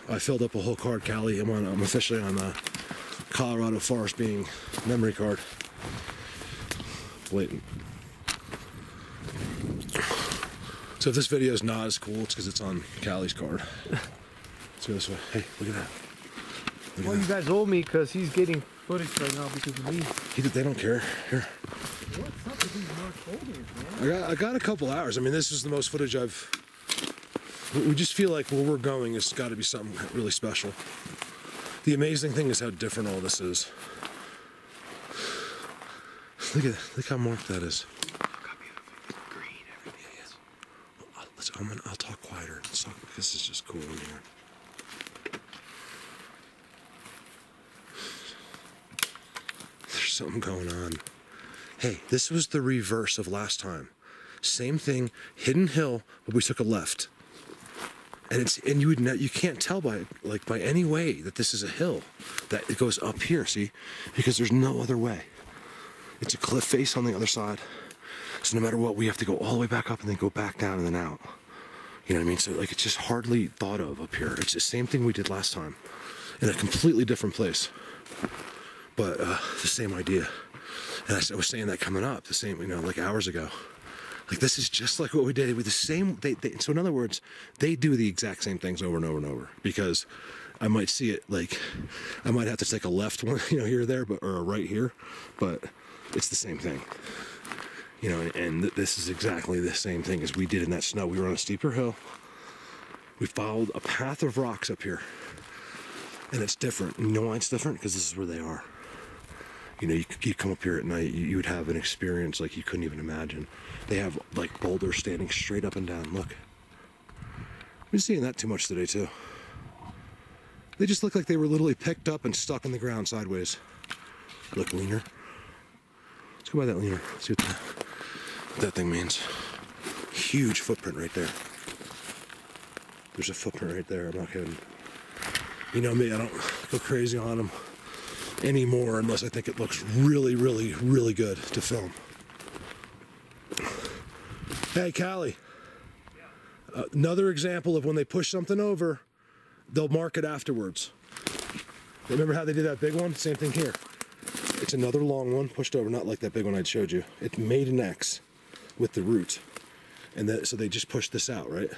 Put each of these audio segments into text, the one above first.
I filled up a whole card, Callie. I'm officially on the Colorado Forest Being memory card. Blatant. So if this video is not as cool, it's because it's on Callie's card. Let's go this way. Hey, look at that. Well, you guys owe me because he's getting footage right now because of me. They don't care. Here. What's up with these Mark holders, man? I got a couple hours. I mean, this is the most footage I've... We just feel like where we're going has got to be something really special. The amazing thing is how different all this is. Look how marked that is. Look how beautiful. Green, everything is. I'll talk quieter. This is just cool in here. There's something going on. Hey, this was the reverse of last time. Same thing, hidden hill, but we took a left. And you can't tell by any way that this is a hill, that it goes up here, see? Because there's no other way. It's a cliff face on the other side. So no matter what, we have to go all the way back up and then go back down and then out. You know what I mean? So like, it's just hardly thought of up here. It's the same thing we did last time in a completely different place, but the same idea. And I was saying that coming up, the same, like hours ago. Like, this is just like what we did with the same, so in other words, they do the exact same things over and over and over, because I might see it, like, I might have to take a left one, here or there, or a right here, but it's the same thing. And this is exactly the same thing as we did in that snow. We were on a steeper hill. We followed a path of rocks up here, and it's different. You know why it's different? Because this is where they are. You come up here at night, you would have an experience like you couldn't even imagine. They have like boulders standing straight up and down. Look. I've been seeing that too much today too. They just look like they were literally picked up and stuck in the ground sideways. Look, leaner. Let's go by that leaner. See what that thing means. Huge footprint right there. There's a footprint right there, I'm not kidding. You know me, I don't go crazy on them anymore unless I think it looks really, really, really good to film. Hey, Callie. Yeah. Another example of when they push something over, they'll mark it afterwards. Remember how they did that big one? Same thing here. It's another long one pushed over, not like that big one I showed you. It made an X with the root. And so they just pushed this out, right?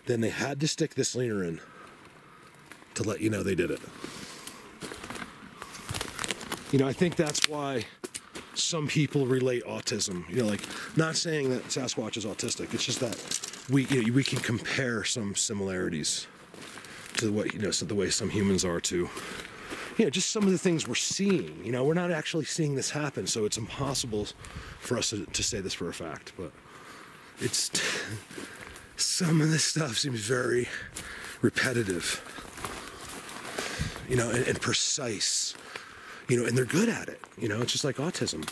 Then they had to stick this leaner in to let you know they did it. I think that's why some people relate autism. Like, not saying that Sasquatch is autistic. It's just that we can compare some similarities to what so the way some humans are to, just some of the things we're seeing. We're not actually seeing this happen, so it's impossible for us to say this for a fact. But it's some of this stuff seems very repetitive, and precise. And they're good at it. It's just like autism.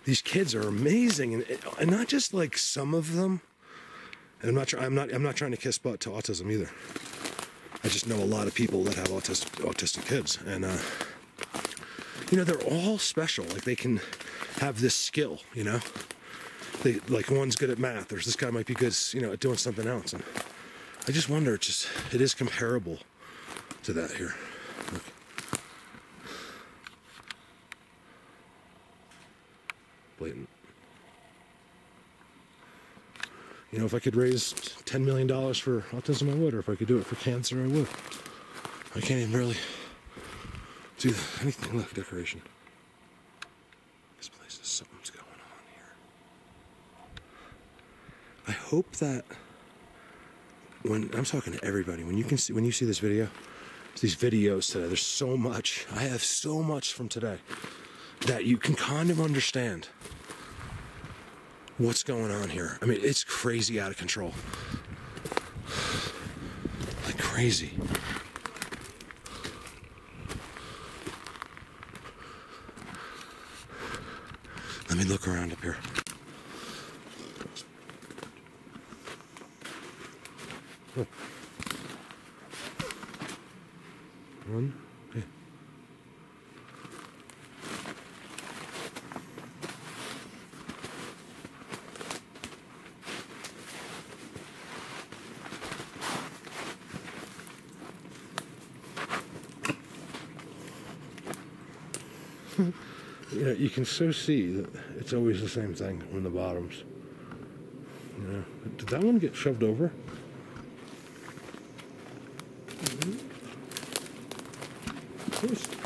These kids are amazing, and not just like some of them. And I'm not trying to kiss butt to autism either. I just know a lot of people that have autistic kids, and they're all special. Like, they can have this skill. They, like, one's good at math, or this guy might be good, at doing something else. And I just wonder, it is comparable to that here. Look. Blatant. If I could raise $10 million for autism, I would. Or if I could do it for cancer, I would. I can't even really do anything. Look, decoration. This place is something's going on here. I hope that when I'm talking to everybody, when you see this video, these videos today, there's so much. I have so much from today that you can kind of understand what's going on here. I mean, it's crazy out of control. Like crazy. Let me look around up here. Look. One. Okay. You know, you can so see that it's always the same thing on the bottoms. You know, did that one get shoved over?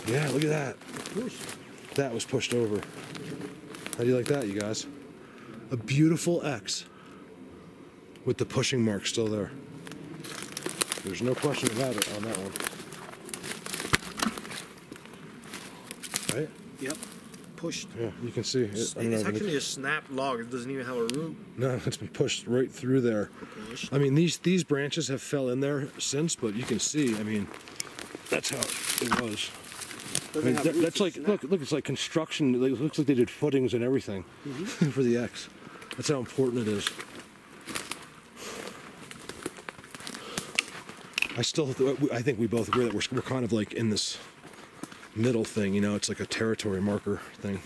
Yeah, look at that. That was pushed over. How do you like that, you guys? A beautiful X with the pushing mark still there. There's no question about it on that one. Right? Yep. Pushed. Yeah, you can see it. It's actually a snapped log. It doesn't even have a root. No, it's been pushed right through there. Pushed. I mean, these branches have fell in there since, but you can see, I mean, that's how it was. I mean, that's like, look, it's like construction. It looks like they did footings and everything for the X. That's how important it is. I think we both agree that we're kind of like in this middle thing, you know, it's like a territory marker thing.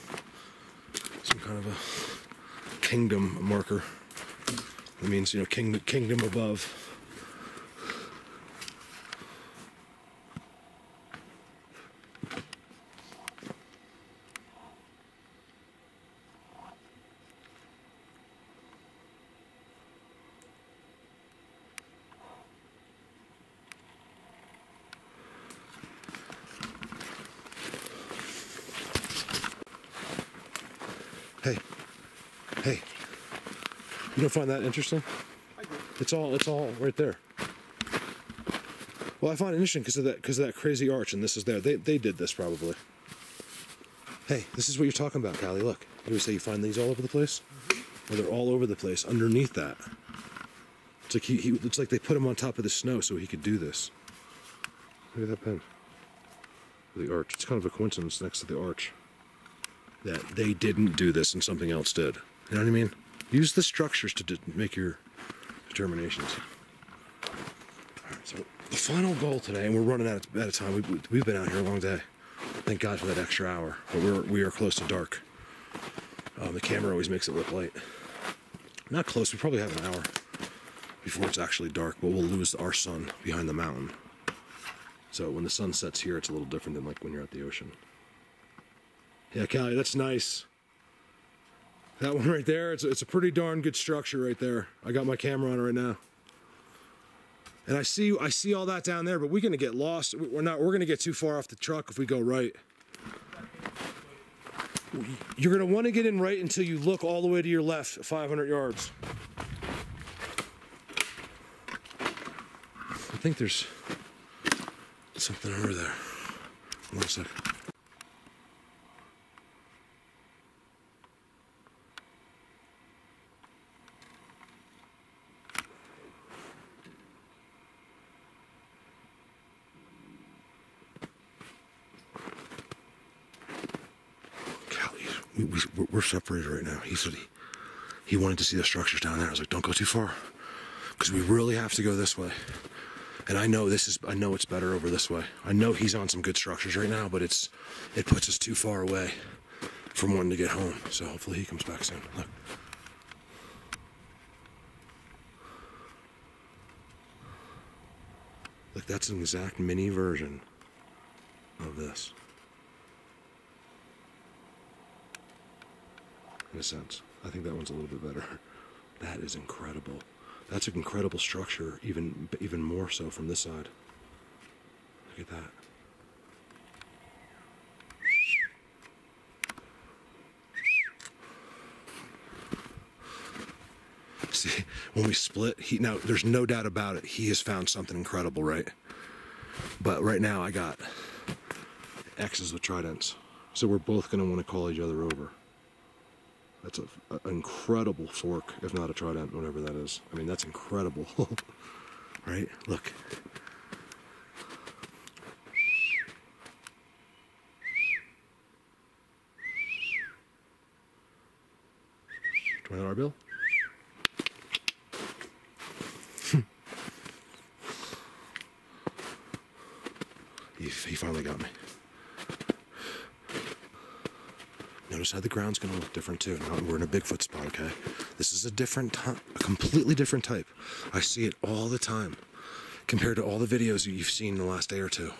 Some kind of a kingdom marker. It means, you know, kingdom above. Hey, you don't find that interesting? I do. It's all right there. Well, I find it interesting because of that crazy arch, and this is there. They did this probably. Hey, this is what you're talking about, Callie. Look, you always say you find these all over the place. Well, they're all over the place underneath that. It's like it's like they put him on top of the snow so he could do this. Look at that pen. The arch. It's kind of a coincidence next to the arch that they didn't do this and something else did. You know what I mean? Use the structures to make your determinations. All right, so the final goal today, and we're running out of time. We've been out here a long day. Thank God for that extra hour, but we are close to dark. The camera always makes it look light. Not close. We probably have an hour before it's actually dark, but we'll lose our sun behind the mountain. So when the sun sets here, it's a little different than like when you're at the ocean. Yeah, Callie, that's nice. That one right there, it's a pretty darn good structure right there. I got my camera on it right now. And I see all that down there, but we're gonna get lost. We're gonna get too far off the truck if we go right. You're gonna wanna get in right until you look all the way to your left, 500 yards. I think there's something over there. One second. We're separated right now. He said he wanted to see the structures down there. I was like, don't go too far, because we really have to go this way. And I know it's better over this way. I know he's on some good structures right now, but it puts us too far away from wanting to get home. So hopefully he comes back soon. Look, that's an exact mini version of this. In a sense. I think that one's a little bit better. That is incredible. That's an incredible structure, even more so from this side. Look at that. See, when we split, now there's no doubt about it, he has found something incredible, right? But right now I got X's with tridents. So we're both gonna want to call each other over. That's an incredible fork, if not a trident, whatever that is. I mean, that's incredible, right? Look. Do you want our bill? He finally got me. Notice how the ground's going to look different too. Now we're in a Bigfoot spot, okay? This is a completely different type. I see it all the time compared to all the videos you've seen in the last day or two.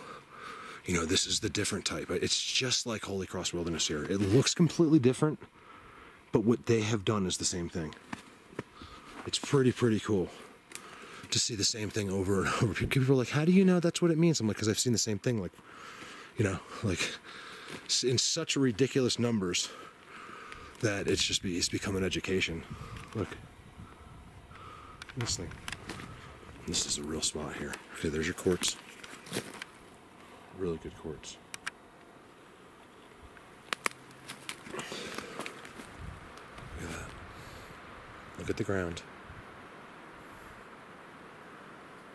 You know, this is the different type. It's just like Holy Cross Wilderness here. It looks completely different, but what they have done is the same thing. It's pretty cool to see the same thing over and over. People are like, how do you know that's what it means? I'm like, because I've seen the same thing, like, you know, like in such ridiculous numbers that it's become an education. Look, this thing. This is a real spot here. Okay, there's your quartz. Really good quartz. Look at that. Look at the ground.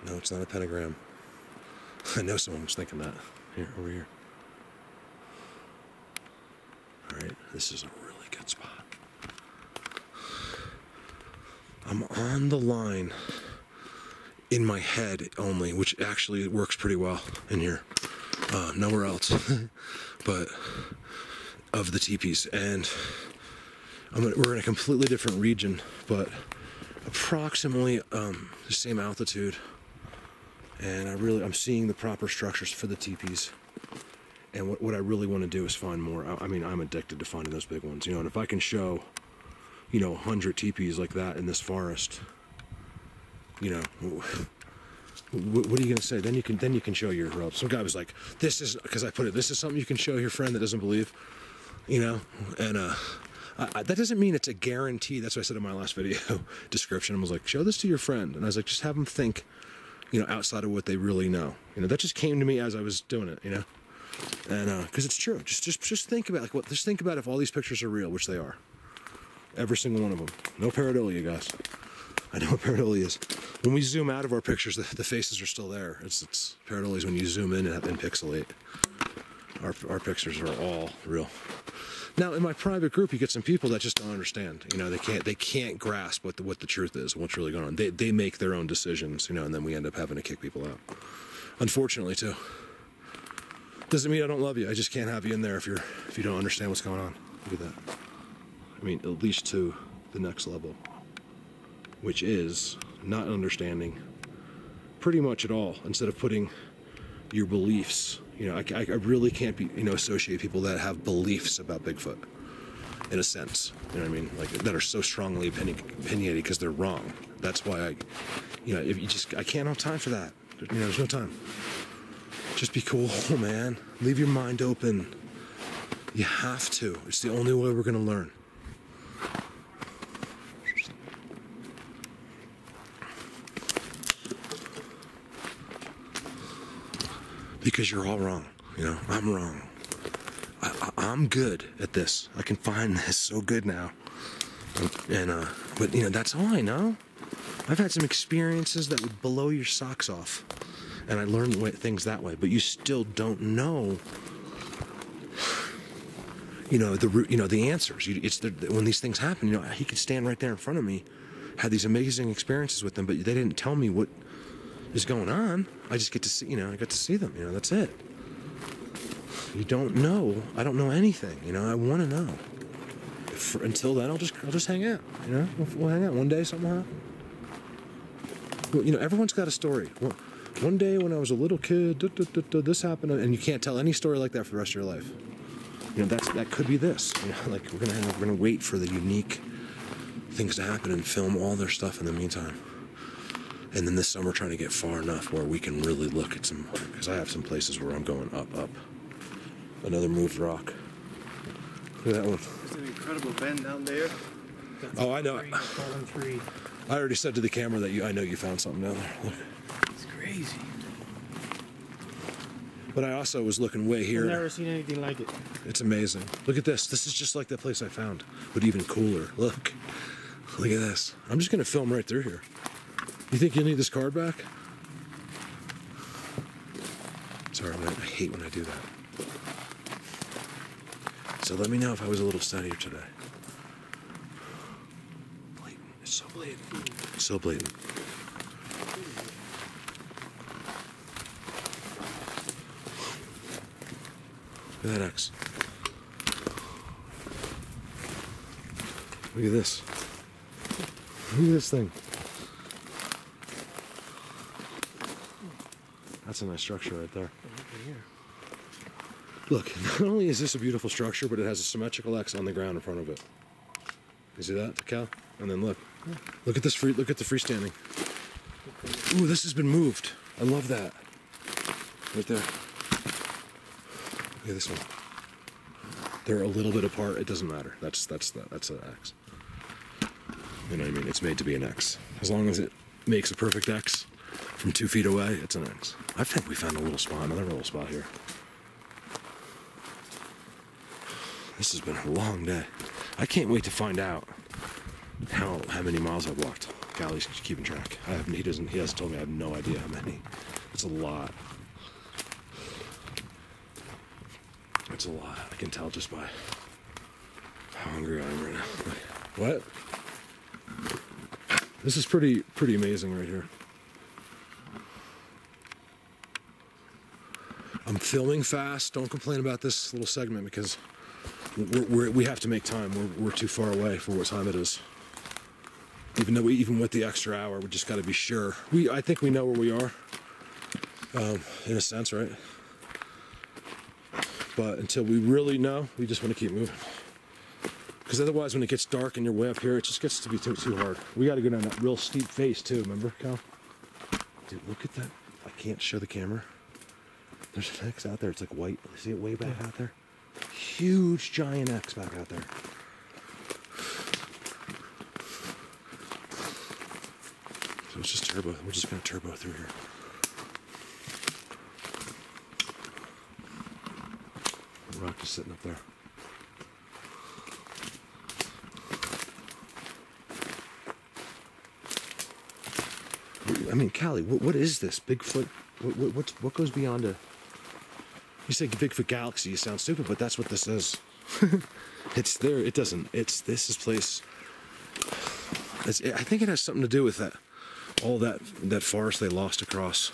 No, it's not a pentagram. I know someone was thinking that. Here, over here. Alright, this is a really good spot. I'm on the line in my head only, which actually works pretty well in here. Nowhere else. But of the teepees. And we're in a completely different region, but approximately the same altitude. And I'm seeing the proper structures for the teepees. And what I really want to do is find more. I mean, I'm addicted to finding those big ones, you know, and if I can show, you know, 100 teepees like that in this forest, you know, what are you going to say? Then you can show your ropes. Some guy was like, this is, because I put it, this is something you can show your friend that doesn't believe, you know, and that doesn't mean it's a guarantee. That's what I said in my last video description. I was like, show this to your friend. And I was like, just have them think, you know, outside of what they really know. You know, that just came to me as I was doing it, you know? And, cause it's true. Just think about, like, just think about if all these pictures are real, which they are. Every single one of them. No pareidolia, guys. I know what pareidolia is. When we zoom out of our pictures, the faces are still there. It's pareidolia is when you zoom in and pixelate. Our pictures are all real. Now, in my private group, you get some people that just don't understand. You know, they can't grasp what the truth is, what's really going on. They make their own decisions, you know, and then we end up having to kick people out. Unfortunately, too. Doesn't mean I don't love you. I just can't have you in there if you don't understand what's going on. Look at that. I mean, at least to the next level, which is not understanding pretty much at all. Instead of putting your beliefs, you know, I really can't be, you know, associate people that have beliefs about Bigfoot, in a sense. You know what I mean? Like, that are so strongly opinionated because they're wrong. That's why you know, I can't have time for that. You know, there's no time. Just be cool, man. Leave your mind open. You have to. It's the only way we're gonna learn. Because you're all wrong, you know, I'm wrong. I'm good at this. I can find this so good now. But you know, that's all I know. I've had some experiences that would blow your socks off. And I learned things that way, but you still don't know, you know, the answers. When these things happen, you know, he could stand right there in front of me, had these amazing experiences with them, but they didn't tell me what is going on. I just get to see, you know, I got to see them, you know, that's it. You don't know. I don't know anything, you know, I want to know. Until then, I'll just hang out, you know, we'll hang out. One day something will happen. Well, you know, everyone's got a story. One day when I was a little kid, this happened, and you can't tell any story like that for the rest of your life. You know, that could be this. You know, like we're gonna wait for the unique things to happen and film all their stuff in the meantime. And then this summer, trying to get far enough where we can really look at some, because I have some places where I'm going up. Another moved rock. Look at that one. There's an incredible bend down there. That's oh, I know. Fallen tree. I already said to the camera that I know you found something down there. Look. It's crazy. But I also was looking way here. I've never seen anything like it. It's amazing. Look at this. This is just like that place I found, but even cooler. Look at this. I'm just gonna film right through here. You think you'll need this card back? Sorry, man. I hate when I do that. So let me know if I was a little steadier today. Blatant. It's so blatant. It's so blatant. Look at that X. Look at this. Look at this thing. That's a nice structure right there. Look, not only is this a beautiful structure, but it has a symmetrical X on the ground in front of it. You see that, Cal? And then look at this look at the freestanding. Ooh, this has been moved. I love that. Right there. Look at this one. They're a little bit apart. It doesn't matter. That's an X. You know what I mean? It's made to be an X. As long as it makes a perfect X from 2 feet away, it's an X. I think we found a little spot, another little spot here. This has been a long day. I can't wait to find out how many miles I've walked. Callie's keeping track. He hasn't told me. I have no idea how many. It's a lot. It's a lot. I can tell just by how hungry I am right now. What? This is pretty amazing right here. I'm filming fast. Don't complain about this little segment because we have to make time. We're too far away for what time it is. Even with the extra hour, we just got to be sure. I think we know where we are, in a sense, right? But until we really know, we just want to keep moving. Because otherwise, when it gets dark and you're way up here, it just gets to be too hard. We got to go down that real steep face too. Remember, Cal? Dude, look at that. I can't show the camera. There's an X out there. It's like white. See it way back out there? Huge, giant X back out there. So it's just turbo. We're just going to turbo through here. The rock is sitting up there. I mean, Callie, what is this? Bigfoot? What goes beyond a... You say Bigfoot Galaxy, you sound stupid, but that's what this is. It's there. It doesn't. This is place... I think it has something to do with that. All that forest they lost across.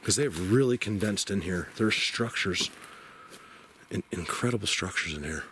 Because they've really condensed in here. There's structures. Incredible structures in here.